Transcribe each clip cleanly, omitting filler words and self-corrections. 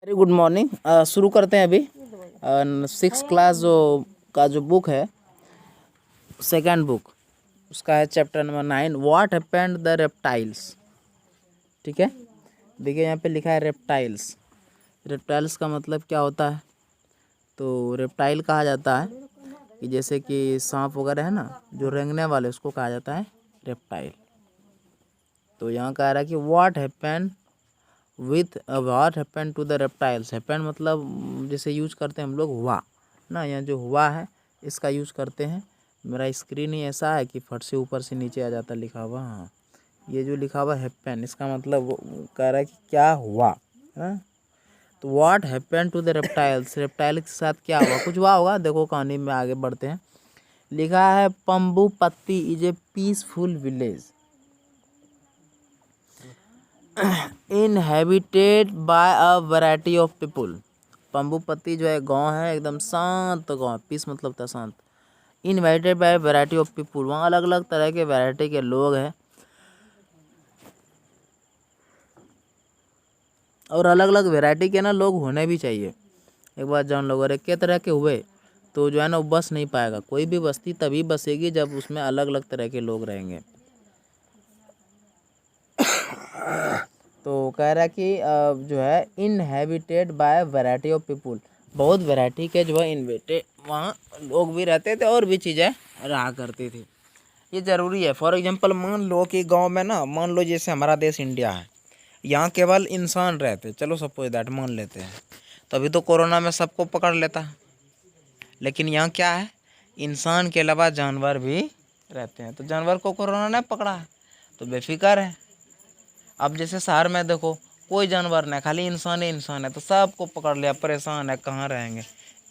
Very good morning. शुरू करते हैं अभी। 6th क्लास जो बुक है, सेकंड बुक, उसका है chapter number 9, what happened the reptiles. ठीक है, देखिए यहाँ पे लिखा है रेप्टाइल्स। रेप्टाइल्स का मतलब क्या होता है? तो रेप्टाइल कहा जाता है कि जैसे कि सांप वगैरह है ना, जो रेंगने वाले, उसको कहा जाता है रेप्टाइल। तो यहाँ कह रहा है कि what happened to the reptiles. Happened मतलब जैसे यूज करते हैं हम लोग हुआ ना, यहाँ जो हुआ है इसका यूज करते हैं। मेरा स्क्रीन ही ऐसा है कि फट से ऊपर से नीचे आ जाता लिखा हुआ। हाँ, ये जो लिखा हुआ हैपेन, इसका मतलब वो कह रहा है कि क्या हुआ है। तो what happened to the reptiles, reptile के साथ क्या हुआ, कुछ हुआ होगा। देखो कहानी में आगे बढ़ते हैं। लिखा है Pambupatti is a peaceful village inhabited by a variety of people. Pambupatti जो है गांव है, एकदम शांत गांव। पीस मतलब था शांत। Invited bye variety of people, वहाँ अलग अलग तरह के वैरायटी के लोग हैं और अलग अलग वैरायटी के ना लोग होने भी चाहिए। एक बार जान लोग अरे के तरह के हुए तो जो है ना वो बस नहीं पाएगा। कोई भी बस्ती तभी बसेगी जब उसमें अलग अलग तरह के लोग रहेंगे। तो कह रहा है कि जो है inhabited bye variety of people, बहुत वैरायटी के जो है इनवेटेड वहाँ लोग भी रहते थे और भी चीज़ें रहा करती थी। ये ज़रूरी है। फॉर एग्जांपल मान लो कि गांव में ना, मान लो जैसे हमारा देश इंडिया है, यहाँ केवल इंसान रहते, चलो सपोज दैट मान लेते हैं, तो अभी तो कोरोना में सबको पकड़ लेता। लेकिन यहाँ क्या है, इंसान के अलावा जानवर भी रहते हैं, तो जानवर को कोरोना ने पकड़ा है तो बेफिक्र है। अब जैसे शहर में देखो, कोई जानवर नहीं, खाली इंसान ही इंसान है, तो सबको पकड़ लिया, परेशान है, कहाँ रहेंगे।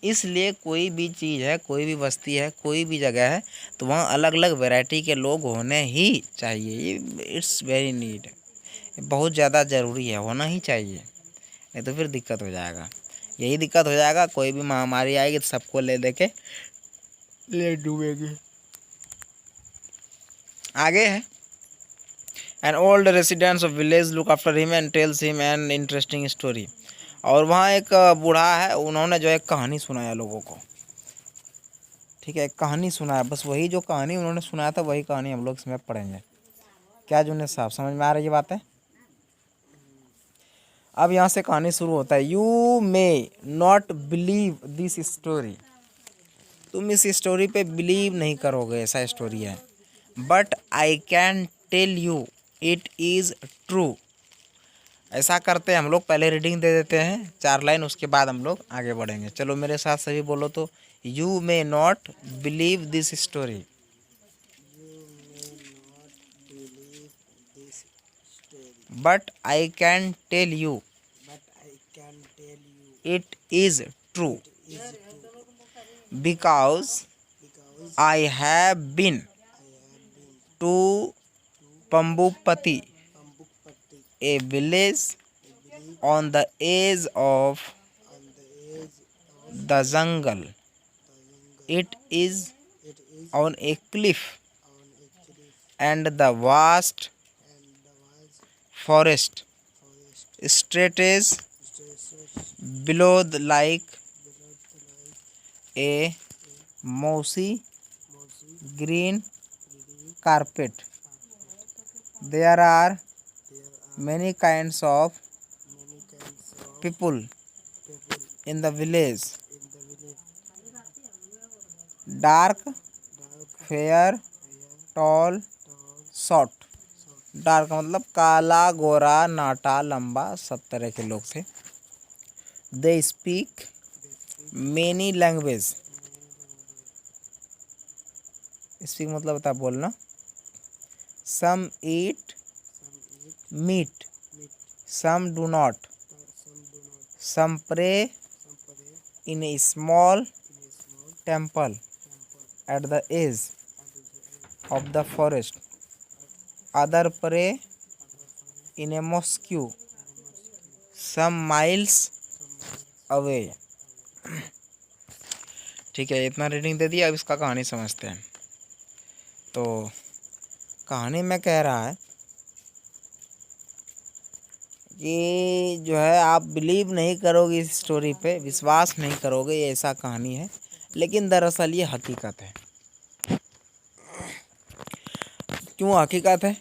इसलिए कोई भी चीज़ है, कोई भी बस्ती है, कोई भी जगह है, तो वहाँ अलग अलग वैरायटी के लोग होने ही चाहिए। ये इट्स वेरी नीड, बहुत ज़्यादा ज़रूरी है, होना ही चाहिए, नहीं तो फिर दिक्कत हो जाएगा। यही दिक्कत हो जाएगा, कोई भी महामारी आएगी तो सबको ले डूबेगी। आगे है, an old residents of village look after him and tells him an interesting story. और वहाँ एक बूढ़ा है, उन्होंने जो एक कहानी सुनाया लोगों को। ठीक है, एक कहानी सुनाया, बस वही जो कहानी उन्होंने सुनाया था वही कहानी हम लोग इसमें पढ़ेंगे। क्या जुन्ने साहब, समझ में आ रही है बात है? अब यहाँ से कहानी शुरू होता है। You may not believe this story, तुम इस स्टोरी पे बिलीव नहीं करोगे, ऐसा स्टोरी है, but I can tell you it is true. ऐसा करते हैं हम लोग, पहले रीडिंग दे देते हैं 4 लाइन, उसके बाद हम लोग आगे बढ़ेंगे। चलो मेरे साथ सभी बोलो तो, you may not believe this story, but I can tell you it is true, because I have been to Pambupatti, a village on the edge of the jungle. It is on a cliff, and the vast forest stretches below like a mossy green carpet. There are many kinds of people in the village, dark, fair, tall, short। Dark मतलब काला, गोरा, नाटा, लंबा, सब तरह के लोग थे। They speak many language, speak मतलब बता बोलना। Some eat meat, some do not, some pray in a small temple at the edge of the forest, other pray in a mosque some miles away। ठीक है, इतना reading दे दिया, अब इसका कहानी समझते हैं। तो कहानी में कह रहा है, ये जो है आप बिलीव नहीं करोगे, इस स्टोरी पे विश्वास नहीं करोगे, ये ऐसा कहानी है, लेकिन दरअसल ये हकीकत है। क्यों हकीकत है?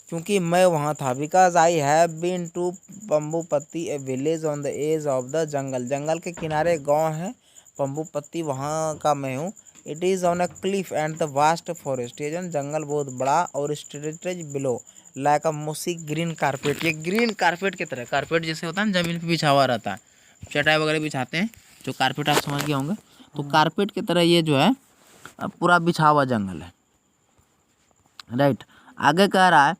क्योंकि मैं वहाँ था। Because I have been to Pambupatti, a village on the edge of the jungle. जंगल के किनारे गांव है पंबुपत्ती, वहाँ का मैं हूँ। It is on a cliff and the vast forest. ये जंगल बहुत बड़ा और स्ट्रेटेज बिलो लाइक अ मोसी ग्रीन कारपेट। ये ग्रीन कारपेट की तरह, कारपेट जैसे होता है ना जमीन पे बिछा हुआ रहता है, चटाई वगैरह बिछाते हैं, जो कारपेट आप समझ गए होंगे, तो कारपेट की तरह ये जो है पूरा बिछा हुआ जंगल है। राइट। आगे कह रहा है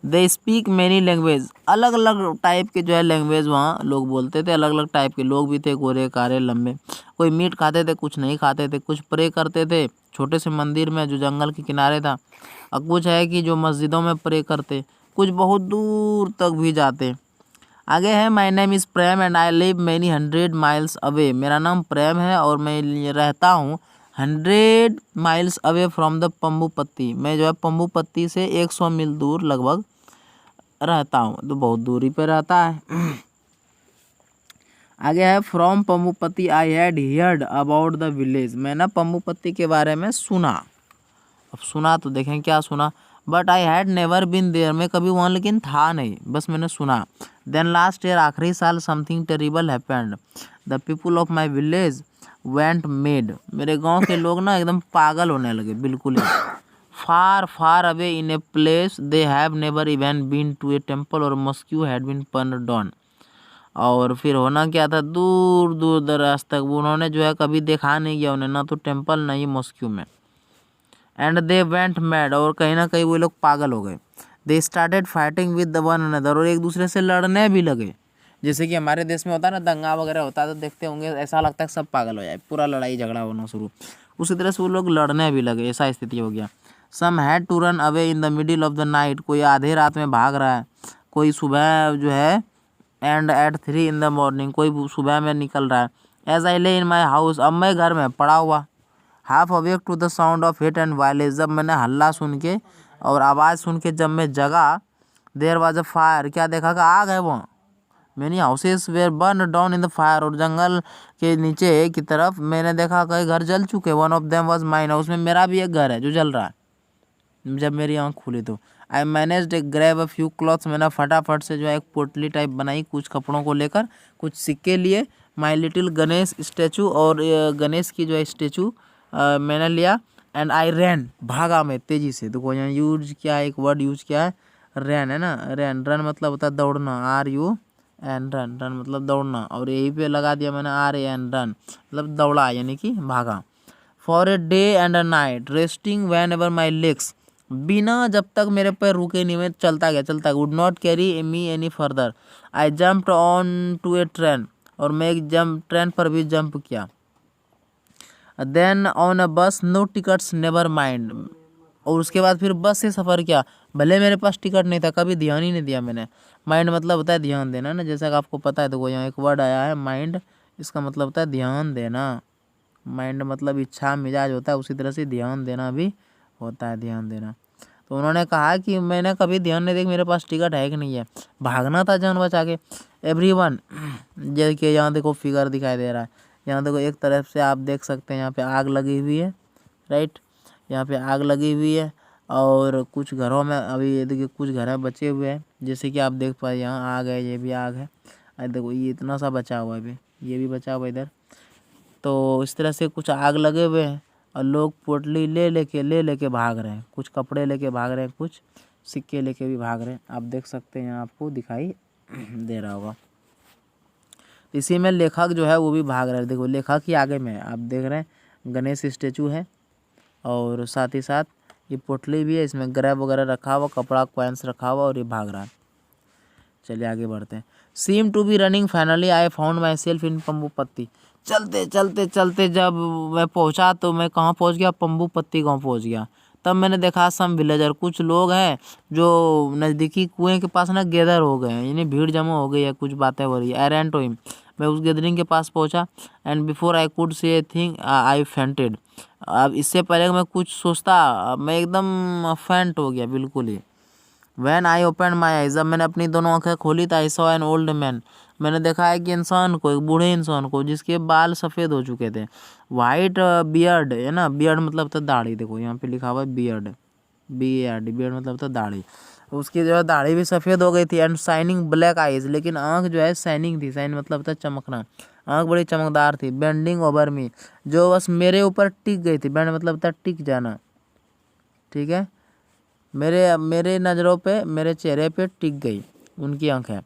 दे स्पीक मैनी लैंग्वेज। अलग अलग टाइप के जो है लैंग्वेज वहाँ लोग बोलते थे, अलग अलग टाइप के लोग भी थे, गोरे कारे लंबे। कोई मीट खाते थे, कुछ नहीं खाते थे, कुछ प्रे करते थे छोटे से मंदिर में जो जंगल के किनारे था, और कुछ है कि जो मस्जिदों में प्रे करते, कुछ बहुत दूर तक भी जाते। आगे है my name is Prem and I live many 100 miles away. मेरा नाम प्रेम है और मैं रहता हूँ 100 माइल्स अवे फ्रॉम द पंबुपत्ती। मैं जो है पंबुपत्ती से 100 मील दूर लगभग रहता हूँ, तो बहुत दूरी पे रहता है। आगे है from Pambupatti I had heard about the village. मैं ना पंबुपत्ती के बारे में सुना। अब सुना तो देखें क्या सुना। But I had never been there. मैं कभी वहाँ लेकिन था नहीं, बस मैंने सुना। देन लास्ट ईयर, आखिरी साल, something terrible happened. The people of my village went made. मेरे गांव के लोग ना एकदम पागल होने लगे बिल्कुल ही। Far far away in a place they have never even been to a temple और mosque had been burned down. और फिर होना क्या था, दूर दूर दराज तक उन्होंने जो है कभी देखा नहीं गया उन्हें, ना तो टेम्पल ना ही मॉस्क्यू में। एंड दे वेंट मैड, और कहीं ना कहीं वो लोग पागल हो गए। They started fighting with the one another, और एक दूसरे से लड़ने भी लगे। जैसे कि हमारे देश में होता है ना, दंगा वगैरह होता है तो देखते होंगे, ऐसा लगता है सब पागल हो जाए, पूरा लड़ाई झगड़ा होना शुरू। उसी तरह से वो लोग लड़ने भी लगे, ऐसा स्थिति हो गया। Some had to run away in the middle of the night. कोई आधे रात में भाग रहा है, कोई सुबह जो है and at 3 in the morning, कोई सुबह में निकल रहा है। एज आई ले इन माई हाउस, अब मैं घर में पड़ा हुआ, half awake to the sound of hit and violence. जब मैंने हल्ला सुन के और आवाज़ सुन के जब मैं जगा, देयर वाज अ फायर, क्या देखा कि आग है वो। Many houses were burn down in the fire, और जंगल के नीचे की तरफ मैंने देखा कई घर जल चुके। One of them was mine, उसमें मेरा भी एक घर है जो जल रहा है। जब मेरी आँख खुली तो आई managed grab a few clothes, मैंने फटाफट से जो है एक पोटली टाइप बनाई कुछ कपड़ों को लेकर, कुछ सिक्के लिए। माई लिटिल गणेश स्टैचू, और गणेश की जो है स्टैचू मैंने लिया। एंड आई रैन, भागा मैं तेज़ी से। देखो यहाँ यूज क्या है, एक वर्ड यूज किया है, रैन है ना। रैन, रन मतलब होता है दौड़ना, RUN, रन, रन मतलब दौड़ना, और यहीं पे लगा दिया मैंने RAN, रन मतलब दौड़ा यानी कि भागा। For a day and a night, resting van ever my legs, बिना जब तक मेरे पैर रुके नहीं, मैं चलता गया। Would not carry me any further. I jumped on to a train, और मैं एक ट्रेन पर भी जंप किया। देन ऑन अ बस, नो टिकट्स नेवर माइंड, और उसके बाद फिर बस से सफ़र किया, भले मेरे पास टिकट नहीं था, कभी ध्यान ही नहीं दिया मैंने। माइंड मतलब होता है ध्यान देना ना, जैसा कि आपको पता है। देखो यहाँ एक वर्ड आया है माइंड, इसका मतलब होता है ध्यान देना। माइंड मतलब इच्छा मिजाज होता है, उसी तरह से ध्यान देना भी होता है, ध्यान देना। तो उन्होंने कहा कि मैंने कभी ध्यान नहीं दिया मेरे पास टिकट है कि नहीं है, भागना था जान बचा के। एवरीवन, जैसे यहाँ देखो फिगर दिखाई दे रहा है, यहाँ देखो एक तरफ से आप देख सकते हैं यहाँ पे आग लगी हुई है। राइट, यहाँ पे आग लगी हुई है, और कुछ घरों में अभी ये देखिए कुछ घर बचे हुए हैं, जैसे कि आप देख पाए यहाँ आग है, ये भी आग है। अरे देखो ये इतना सा बचा हुआ है, अभी ये भी बचा हुआ है इधर। तो इस तरह से कुछ आग लगे हुए हैं, और लोग पोटली ले लेके भाग रहे हैं, कुछ कपड़े लेके भाग रहे हैं, कुछ सिक्के लेके भी भाग रहे हैं। आप देख सकते हैं यहाँ आपको दिखाई दे रहा होगा। इसी में लेखक जो है वो भी भाग रहा है। देखो लेखक ही आगे में है, आप देख रहे हैं गणेश स्टेचू है, और साथ ही साथ ये पोटली भी है, इसमें ग्रैब वगैरह रखा हुआ, कपड़ा कॉइन्स रखा हुआ, और ये भाग रहा है। चलिए आगे बढ़ते हैं। Seem to be running, finally I found myself in Pambupatti. चलते चलते चलते जब मैं पहुंचा तो मैं कहाँ पहुंच गया, पंबुपत्ती गाँव पहुंच गया। तब मैंने देखा सम विलेजर, कुछ लोग हैं जो नज़दीकी कुएं के पास ना गैदर हो गए हैं, यानी भीड़ जमा हो गई है, कुछ बातें हो रही है। आई रैन टू हिम, मैं उस गैदरिंग के पास पहुंचा। And before I could say a thing I fainted, अब इससे पहले मैं कुछ सोचता मैं एकदम फेंट हो गया बिल्कुल ही। When I open my eyes, जब मैंने अपनी दोनों आंखें खोली तो I saw an old man, मैंने देखा है कि इंसान को, एक बूढ़े इंसान को जिसके बाल सफ़ेद हो चुके थे। वाइट बियर्ड है ना, बियर्ड मतलब तो दाढ़ी, देखो यहाँ पे लिखा हुआ है बियर्ड, BARD, बियर्ड मतलब तो दाढ़ी। उसकी जो है दाढ़ी भी सफ़ेद हो गई थी। एंड शाइनिंग ब्लैक आइज, लेकिन आँख जो है शाइनिंग थी, शाइन मतलब था चमकना, आँख बड़ी चमकदार थी। बेंडिंग ओवर मी, जो बस मेरे ऊपर टिक गई थी, बेंड मतलब था टिक जाना, ठीक है, मेरे मेरे नज़रों पे, मेरे चेहरे पे टिक गई उनकी आँखें।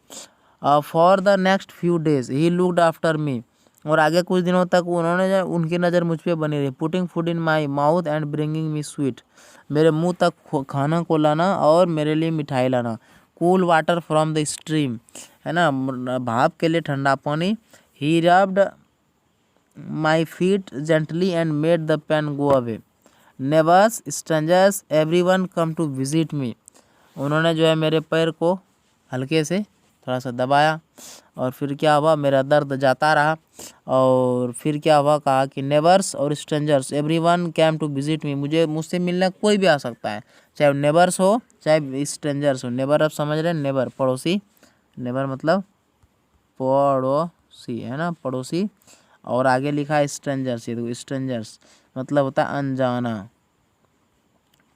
For the next few days he looked after me, और आगे कुछ दिनों तक उन्होंने, उनकी नज़र मुझ पे बनी रही। Putting food in my mouth and bringing me sweet, मेरे मुंह तक खाना को लाना और मेरे लिए मिठाई लाना। Cool water from the stream, है ना, भाप के लिए ठंडा पानी। He rubbed my feet gently and made the pain go away. Neighbours, strangers, everyone come to visit me, उन्होंने जो है मेरे पैर को हल्के से थोड़ा सा दबाया, और फिर क्या हुआ, मेरा दर्द जाता रहा। और फिर क्या हुआ, कहा कि नेबर्स और strangers, everyone came to visit me, मुझसे मिलने कोई भी आ सकता है, चाहे नेबर्स हो चाहे स्ट्रेंजर्स हो। नेबर आप समझ रहे हैं, नेबर पड़ोसी, नेबर मतलब पड़ोसी, है ना, पड़ोसी। और आगे लिखा है स्ट्रेंजर्स, ये देखो स्ट्रेंजर्स मतलब होता है अनजाना,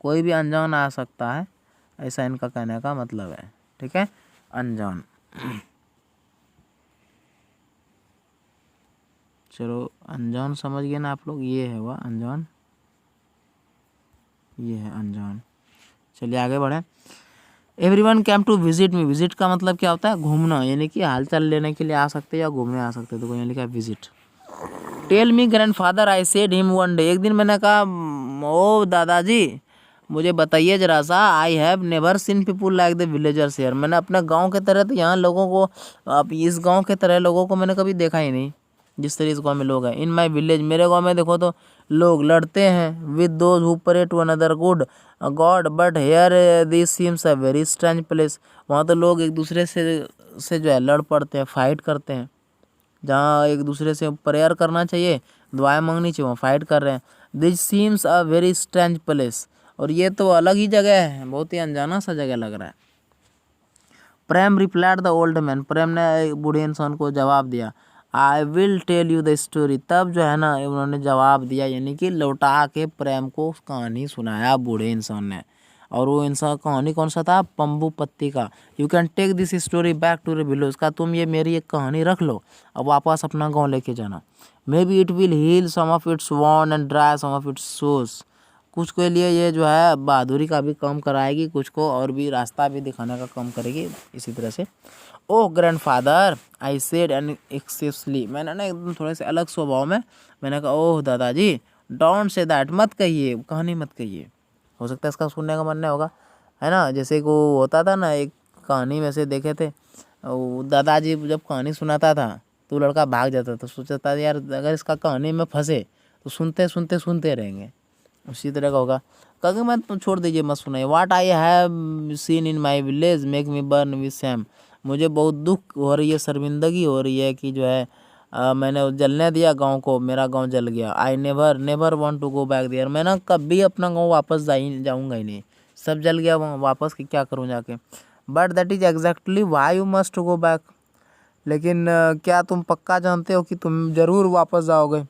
कोई भी अनजान आ सकता है, ऐसा इनका कहने का मतलब है, ठीक है, अनजान। चलो अनजान समझ गए ना आप लोग, ये है वह अनजान, ये है अनजान। चलिए आगे बढ़ें। Everyone came to visit me, visit का मतलब क्या होता है, घूमना, यानी कि हालचाल लेने के लिए आ सकते हैं या घूमने आ सकते हैं, तो यहाँ लिखा है visit. Tell me grandfather, I said him one day, एक दिन मैंने कहा, ओ दादाजी मुझे बताइए जरा सा, I have never seen people like the villagers here, मैंने अपने गांव के तरह तो यहाँ लोगों को, अब इस गांव के तरह लोगों को मैंने कभी देखा ही नहीं, जिस तरह इस गांव में लोग हैं। इन माई विलेज, मेरे गांव में देखो तो लोग लड़ते हैं with those who pray to another good god, but here this seems a very strange place, वहाँ तो लोग एक दूसरे से जो है लड़ पड़ते हैं, फाइट करते हैं, जहाँ एक दूसरे से प्रेयर करना चाहिए, दुआएं मांगनी चाहिए, वहाँ फाइट कर रहे हैं। This seems a very strange place, और ये तो अलग ही जगह है, बहुत ही अनजाना सा जगह लग रहा है। Prem replied the old man, Prem ने बूढ़े इंसान को जवाब दिया, I will tell you the story, तब जो है ना उन्होंने जवाब दिया, यानी कि लौटा के प्रेम को कहानी सुनाया बूढ़े इंसान ने। और वो इंसान कहानी कौन सा था, पंबू पत्ती का। You can take this story back to the village, का तुम ये मेरी एक कहानी रख लो, अब वापस अपना गाँव लेके जाना। Maybe it will heal some of its wound and dry some of its sores, कुछ के लिए ये जो है बहादुरी का भी काम कराएगी, कुछ को और भी रास्ता भी दिखाने का काम करेगी, इसी तरह से। ओह ग्रैंडफादर, आई सेड एंड एक्सेसली, मैंने ना एकदम थोड़े से अलग स्वभाव में मैंने कहा, ओह दादाजी डोंट से दैट, मत कहिए, कहानी मत कहिए, हो सकता है इसका सुनने का मन नहीं होगा, है ना। जैसे को होता था ना, एक कहानी में से देखे थे, वो दादाजी जब कहानी सुनाता था तो लड़का भाग जाता था, सोचता था यार अगर इसका कहानी में फंसे तो सुनते सुनते सुनते रहेंगे, उसी तरह का होगा। कहा मैं तो छोड़ दीजिए मत सुनाइए। What I have seen in my village make me burn with Sam, मुझे बहुत दुख हो रही है, शर्मिंदगी हो रही है कि जो है मैंने जलने दिया गांव को, मेरा गांव जल गया। I never never want to go back there, मैं ना कभी अपना गांव वापस जाऊंगा ही नहीं, सब जल गया वहाँ, वापस की क्या करूँ जाके। But that is exactly why you must go back, लेकिन क्या तुम पक्का जानते हो कि तुम ज़रूर वापस जाओगे।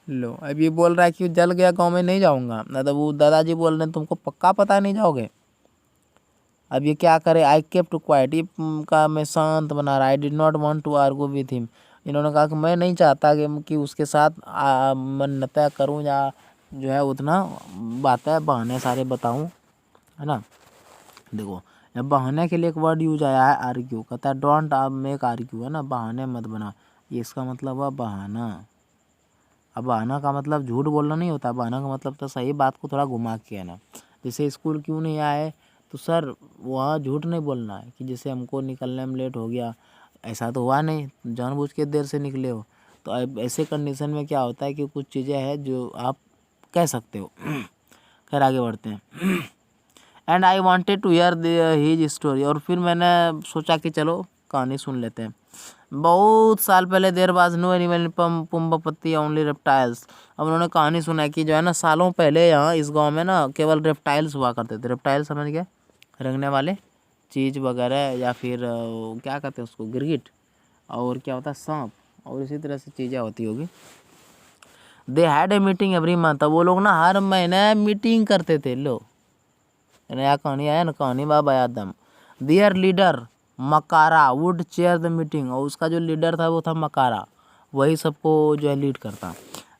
लो अब ये बोल रहा है कि जल गया गांव में नहीं जाऊंगा, मतलब वो दादाजी बोल रहे हैं तुमको पक्का पता नहीं जाओगे। अब ये क्या करे, आई केप्ट क्वाइट, ये का मैं शांत बना रहा, I did not want to argue with him, इन्होंने कहा कि मैं नहीं चाहता कि उसके साथ मन्नतें करूं या जो है उतना बातें बहाने सारे बताऊं, है ना। देखो अब बहाने के लिए एक वर्ड यूज आया है आर्ग्यू, कहता है डोंट मेक आर्ग्यू, है ना, बहाने मत बना, ये इसका मतलब हुआ बहाना। अब बहाना का मतलब झूठ बोलना नहीं होता, बहाना का मतलब तो सही बात को थोड़ा घुमा के कहना। जैसे स्कूल क्यों नहीं आए तो सर वहाँ झूठ नहीं बोलना है कि जैसे हमको निकलने में लेट हो गया, ऐसा तो हुआ नहीं, जानबूझ के देर से निकले हो। तो अब ऐसे कंडीशन में क्या होता है कि कुछ चीज़ें हैं जो आप कह सकते हो। खैर आगे बढ़ते हैं। And I wanted to hear his story, और फिर मैंने सोचा कि चलो कहानी सुन लेते हैं। बहुत साल पहले there was no animal Pambupatti only reptiles, अब उन्होंने कहानी सुना है कि जो है ना सालों पहले यहाँ इस गांव में ना केवल रेप्टाइल्स हुआ करते थे। रेप्टाइल्स समझ गए, रेंगने वाले चीज़ वगैरह, या फिर क्या कहते हैं उसको, गिरगिट, और क्या होता है सांप, और इसी तरह से चीज़ें होती होगी। They had a meeting every month, वो लोग ना हर महीने मीटिंग करते थे। लो नया कहानी आया ना, कहानी बाबा यादम। Their leader Makara would chair the meeting, और उसका जो लीडर था वो था मकारा, वही सबको जो है लीड करता।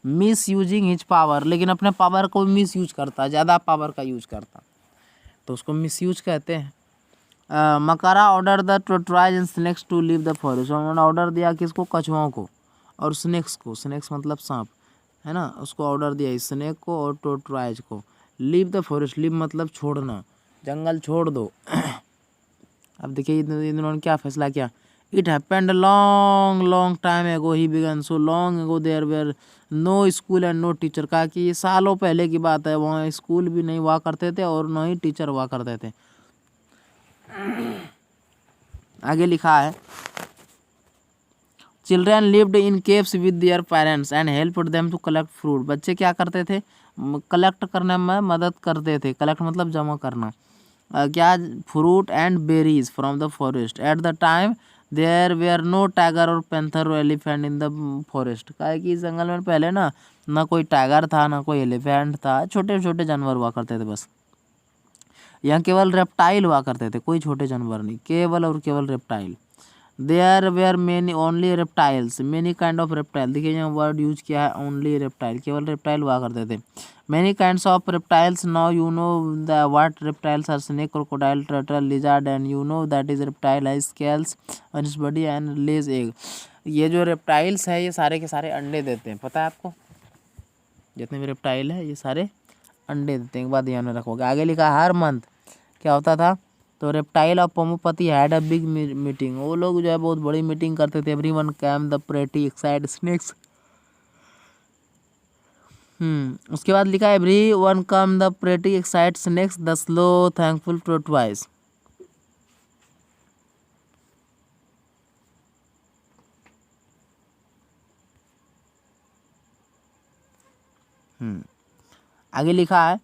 मिस यूजिंग हिज पावर, लेकिन अपने पावर को मिस यूज करता, ज़्यादा पावर का यूज करता, तो उसको मिस यूज कहते हैं। Makara order the tortoise and snakes to leave the forest, उन्होंने ऑर्डर दिया किसको, कछुओं को, और स्नेक्स को, स्नेक्स मतलब सांप है ना, उसको ऑर्डर दिया स्नेक को और टोट्राइज को, लीव द फॉरेस्ट, लीव मतलब छोड़ना, जंगल छोड़ दो। अब देखिए इन्होंने क्या फैसला किया। It happened long long time ago he began so long ago there were no school and no teacher, कहा कि ये सालों पहले की बात है, वहाँ स्कूल भी नहीं हुआ करते थे और न ही टीचर हुआ करते थे। आगे लिखा है children lived in caves with their parents and helped them to collect fruit, बच्चे क्या करते थे, कलेक्ट करने में मदद करते थे, कलेक्ट मतलब जमा करना, क्या, fruit and berries from the forest. At the time there were no tiger और पैंथर और एलिफेंट इन द फॉरेस्ट, क्या है कि इस जंगल में पहले ना कोई टाइगर था ना कोई एलिफेंट था, छोटे छोटे जानवर हुआ करते थे बस। यहाँ केवल रेप्टाइल हुआ करते थे, कोई छोटे जानवर नहीं, केवल और केवल reptile. There were many only reptiles, many kind of reptile, देखिए यहाँ वर्ड यूज किया है ओनली रेप्टाइल, केवल रेप्टाइल हुआ करते थे। Many kinds of reptiles, now you know the what reptiles are, snake, crocodile, turtle, lizard, and you know that is reptile has scales on its body and lays egg. ये जो reptiles है ये सारे के सारे अंडे देते हैं, पता है आपको, जितने भी रेप्टाइल है ये सारे अंडे देते हैं, एक बात ध्यान में रखोगे। आगे लिखा हर मंथ क्या होता था, तो रेप्टाइल ऑफ पोमोपति हैड अ बिग मीटिंग, वो लोग जो है बहुत बड़ी मीटिंग करते थे। Everyone came the pretty excited snakes, उसके बाद लिखा every one come the pretty excited snakes the slow thankful tortoise. आगे लिखा है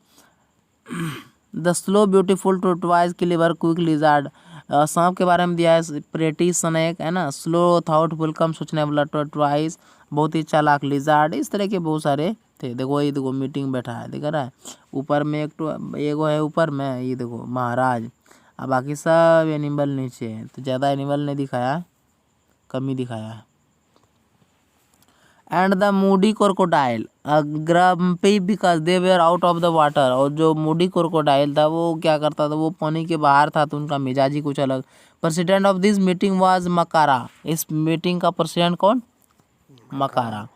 the slow beautiful tortoise clever quick lizard, सांप के बारे में दिया है, प्रेटी स्नेक है ना, स्लो थाउटफुल कम सोचने वाला, टोटवाइज बहुत ही चालाक, लिजार्ड, इस तरह के बहुत सारे थे। देखो ये देखो मीटिंग बैठा है, दिख रहा है ऊपर में एगो है ऊपर में, ये देखो महाराज, अब बाकी सब एनिमल नीचे है, तो ज़्यादा एनिमल नहीं दिखाया, कम ही दिखाया है। And the Moody crocodile grumpy because they wear out of the water, और जो मूडी क्रोकोडाइल था वो क्या करता था, वो पानी के बाहर था, तो उनका मिजाज ही कुछ अलग। President of this meeting was Makara, इस मीटिंग का प्रेसिडेंट कौन, Makara.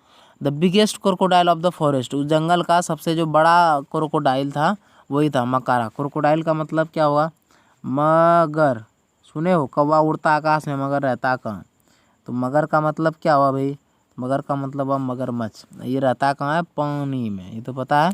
The biggest crocodile of the forest, उस जंगल का सबसे जो बड़ा क्रोकोडाइल था वही था मकारा। क्रोकोडाइल का मतलब क्या हुआ, मगर, सुने हो, कौवा उड़ता आकाश में मगर रहता कहाँ, तो मगर का मतलब क्या हुआ भाई, मगर का मतलब अब मगरमच्छ, ये रहता कहाँ है, पानी में, ये तो पता है।